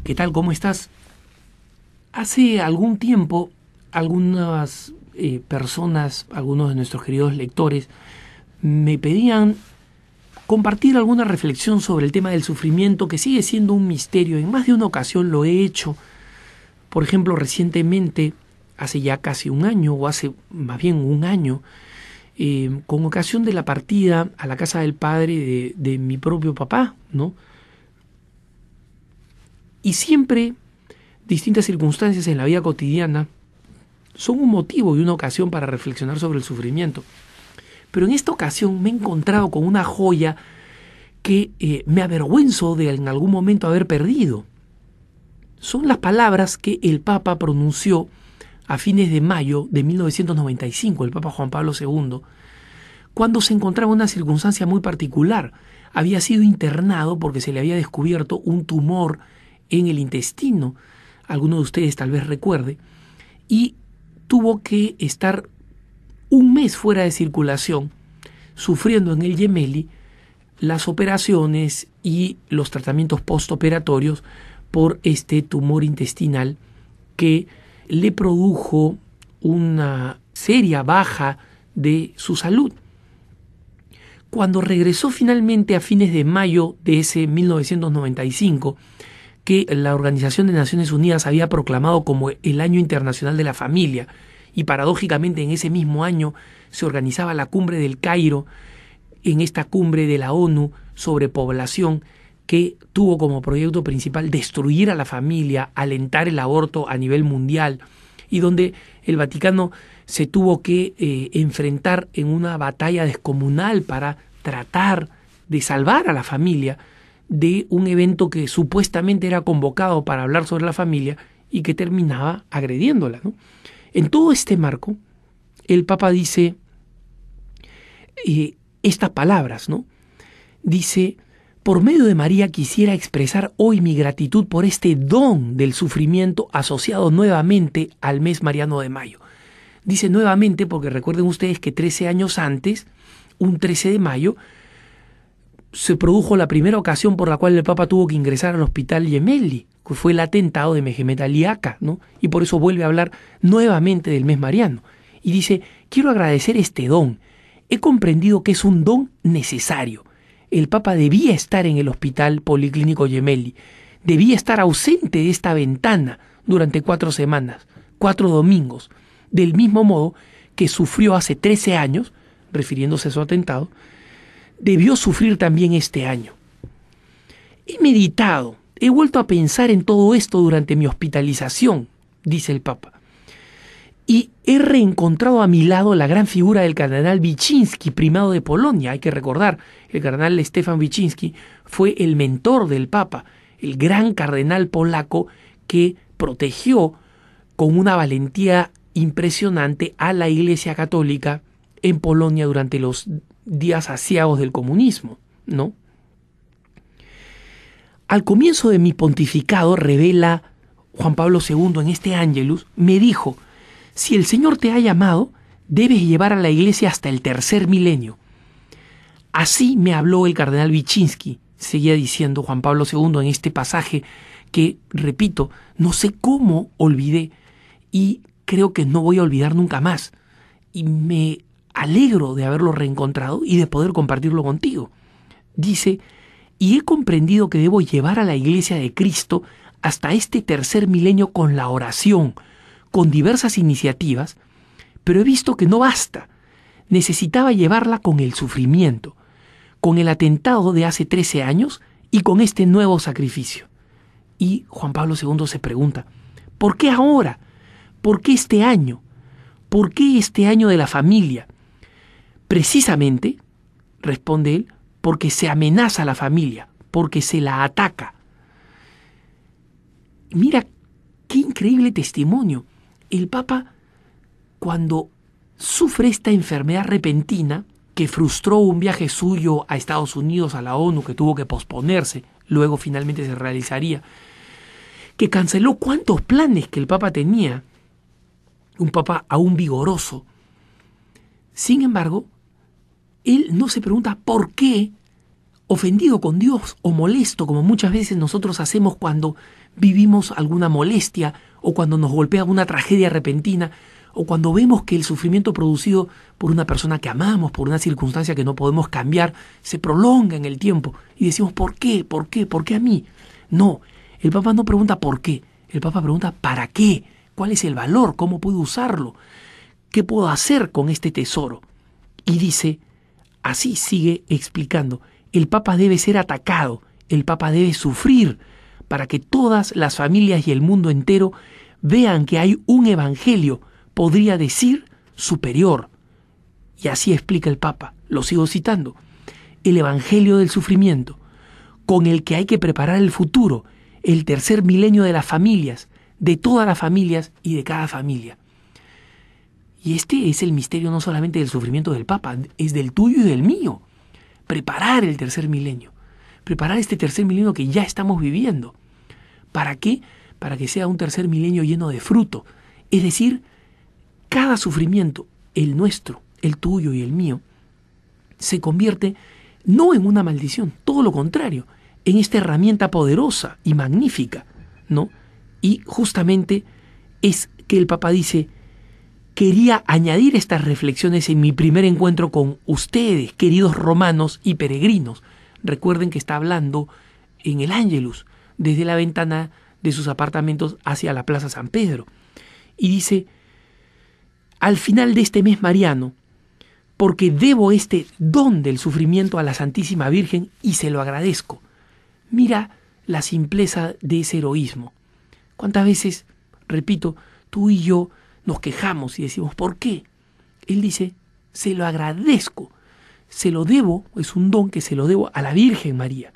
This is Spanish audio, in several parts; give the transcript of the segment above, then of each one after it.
¿Qué tal? ¿Cómo estás? Hace algún tiempo, algunas personas, algunos de nuestros queridos lectores, me pedían compartir alguna reflexión sobre el tema del sufrimiento, que sigue siendo un misterio. En más de una ocasión lo he hecho. Por ejemplo, recientemente, hace ya casi un año, o hace más bien un año, con ocasión de la partida a la casa del padre de mi propio papá, ¿no? Y siempre distintas circunstancias en la vida cotidiana son un motivo y una ocasión para reflexionar sobre el sufrimiento. Pero en esta ocasión me he encontrado con una joya que me avergüenzo de en algún momento haber perdido. Son las palabras que el Papa pronunció a fines de mayo de 1995, el Papa Juan Pablo II, cuando se encontraba en una circunstancia muy particular. Había sido internado porque se le había descubierto un tumor en el intestino, alguno de ustedes tal vez recuerde, y tuvo que estar un mes fuera de circulación, sufriendo en el Gemelli las operaciones y los tratamientos postoperatorios por este tumor intestinal que le produjo una seria baja de su salud. Cuando regresó finalmente a fines de mayo de ese 1995, que la Organización de Naciones Unidas había proclamado como el Año Internacional de la Familia, y paradójicamente en ese mismo año se organizaba la Cumbre del Cairo, en esta cumbre de la ONU sobre población, que tuvo como proyecto principal destruir a la familia, alentar el aborto a nivel mundial, y donde el Vaticano se tuvo que enfrentar en una batalla descomunal para tratar de salvar a la familia de un evento que supuestamente era convocado para hablar sobre la familia y que terminaba agrediéndola, ¿no? En todo este marco, el Papa dice estas palabras, ¿no? Dice: por medio de María quisiera expresar hoy mi gratitud por este don del sufrimiento asociado nuevamente al mes mariano de mayo. Dice nuevamente porque recuerden ustedes que 13 años antes, un 13 de mayo, se produjo la primera ocasión por la cual el Papa tuvo que ingresar al hospital Gemelli, que fue el atentado de Mehmet Ali Aka, ¿no? Y por eso vuelve a hablar nuevamente del mes mariano. Y dice: quiero agradecer este don. He comprendido que es un don necesario. El Papa debía estar en el hospital policlínico Gemelli, debía estar ausente de esta ventana durante 4 semanas, 4 domingos, del mismo modo que sufrió hace 13 años, refiriéndose a su atentado, debió sufrir también este año. He meditado, he vuelto a pensar en todo esto durante mi hospitalización, dice el Papa, y he reencontrado a mi lado la gran figura del cardenal Wyszynski, primado de Polonia. Hay que recordar, el cardenal Stefan Wyszynski fue el mentor del Papa, el gran cardenal polaco que protegió con una valentía impresionante a la Iglesia Católica en Polonia durante los días aciagos del comunismo, ¿no? Al comienzo de mi pontificado, revela Juan Pablo II en este Ángelus, me dijo: si el Señor te ha llamado, debes llevar a la Iglesia hasta el 3er milenio. Así me habló el cardenal Wyszynski, seguía diciendo Juan Pablo II en este pasaje que, repito, no sé cómo olvidé y creo que no voy a olvidar nunca más. Y me alegro de haberlo reencontrado y de poder compartirlo contigo. Dice: y he comprendido que debo llevar a la Iglesia de Cristo hasta este 3er milenio con la oración, con diversas iniciativas, pero he visto que no basta. Necesitaba llevarla con el sufrimiento, con el atentado de hace 13 años y con este nuevo sacrificio. Y Juan Pablo II se pregunta: ¿por qué ahora? ¿Por qué este año? ¿Por qué este año de la familia? Precisamente, responde él, porque se amenaza a la familia, porque se la ataca. Mira qué increíble testimonio. El Papa, cuando sufre esta enfermedad repentina que frustró un viaje suyo a Estados Unidos, a la ONU, que tuvo que posponerse, luego finalmente se realizaría, que canceló cuántos planes que el Papa tenía, un Papa aún vigoroso. Sin embargo, él no se pregunta por qué, ofendido con Dios o molesto, como muchas veces nosotros hacemos cuando vivimos alguna molestia o cuando nos golpea una tragedia repentina o cuando vemos que el sufrimiento producido por una persona que amamos, por una circunstancia que no podemos cambiar, se prolonga en el tiempo y decimos ¿por qué? ¿Por qué? ¿Por qué a mí? No, el Papa no pregunta ¿por qué? El Papa pregunta ¿para qué? ¿Cuál es el valor? ¿Cómo puedo usarlo? ¿Qué puedo hacer con este tesoro? Y dice, así sigue explicando, el Papa debe ser atacado, el Papa debe sufrir para que todas las familias y el mundo entero vean que hay un evangelio, podría decir, superior. Y así explica el Papa, lo sigo citando, el evangelio del sufrimiento, con el que hay que preparar el futuro, el tercer milenio de las familias, de todas las familias y de cada familia. Y este es el misterio no solamente del sufrimiento del Papa, es del tuyo y del mío. Preparar el tercer milenio, preparar este tercer milenio que ya estamos viviendo. ¿Para qué? Para que sea un tercer milenio lleno de fruto. Es decir, cada sufrimiento, el nuestro, el tuyo y el mío, se convierte no en una maldición, todo lo contrario, en esta herramienta poderosa y magnífica, ¿no? Y justamente es que el Papa dice, quería añadir estas reflexiones en mi primer encuentro con ustedes, queridos romanos y peregrinos. Recuerden que está hablando en el Ángelus, desde la ventana de sus apartamentos hacia la Plaza San Pedro. Y dice, al final de este mes mariano, porque debo este don del sufrimiento a la Santísima Virgen y se lo agradezco. Mira la simpleza de ese heroísmo. ¿Cuántas veces, repito, tú y yo nos quejamos y decimos, ¿por qué? Él dice, se lo agradezco, se lo debo, es un don que se lo debo a la Virgen María.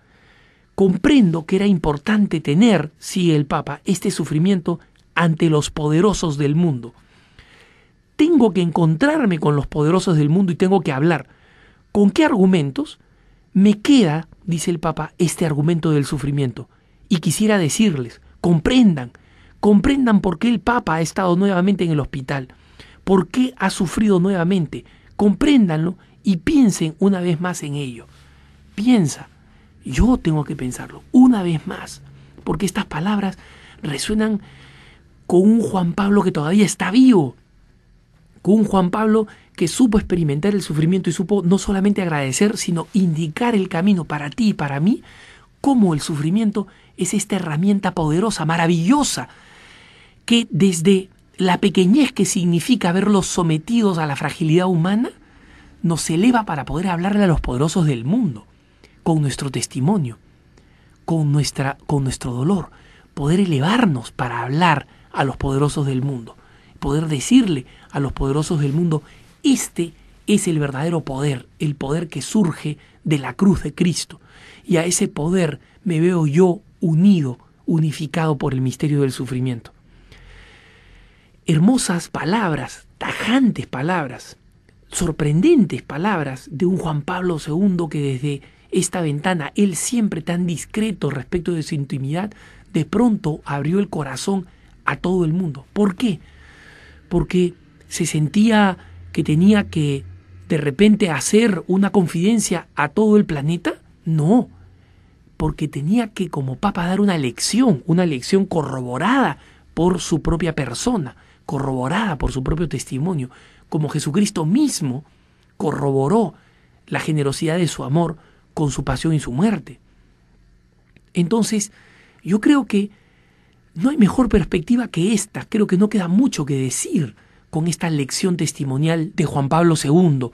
Comprendo que era importante tener, sigue el Papa, este sufrimiento ante los poderosos del mundo. Tengo que encontrarme con los poderosos del mundo y tengo que hablar. ¿Con qué argumentos? Me queda, dice el Papa, este argumento del sufrimiento. Y quisiera decirles, comprendan por qué el Papa ha estado nuevamente en el hospital, por qué ha sufrido nuevamente. Compréndanlo y piensen una vez más en ello. Piensa, yo tengo que pensarlo una vez más, porque estas palabras resuenan con un Juan Pablo que todavía está vivo, con un Juan Pablo que supo experimentar el sufrimiento y supo no solamente agradecer, sino indicar el camino para ti y para mí, cómo el sufrimiento es esta herramienta poderosa, maravillosa, que desde la pequeñez que significa verlos sometidos a la fragilidad humana, nos eleva para poder hablarle a los poderosos del mundo, con nuestro testimonio, con nuestro dolor, poder elevarnos para hablar a los poderosos del mundo, poder decirle a los poderosos del mundo, este es el verdadero poder, el poder que surge de la cruz de Cristo, y a ese poder me veo yo unificado por el misterio del sufrimiento. Hermosas palabras, tajantes palabras, sorprendentes palabras de un Juan Pablo II que desde esta ventana, él siempre tan discreto respecto de su intimidad, de pronto abrió el corazón a todo el mundo. ¿Por qué? Porque se sentía que tenía que de repente hacer una confidencia a todo el planeta. No, porque tenía que como Papa dar una lección corroborada por su propia persona, corroborada por su propio testimonio, como Jesucristo mismo corroboró la generosidad de su amor con su pasión y su muerte. Entonces, yo creo que no hay mejor perspectiva que esta. Creo que no queda mucho que decir con esta lección testimonial de Juan Pablo II,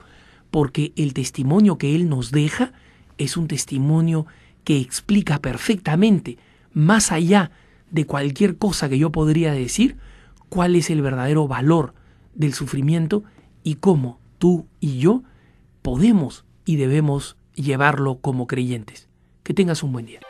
porque el testimonio que él nos deja es un testimonio que explica perfectamente, más allá de cualquier cosa que yo podría decir, cuál es el verdadero valor del sufrimiento y cómo tú y yo podemos y debemos llevarlo como creyentes. Que tengas un buen día.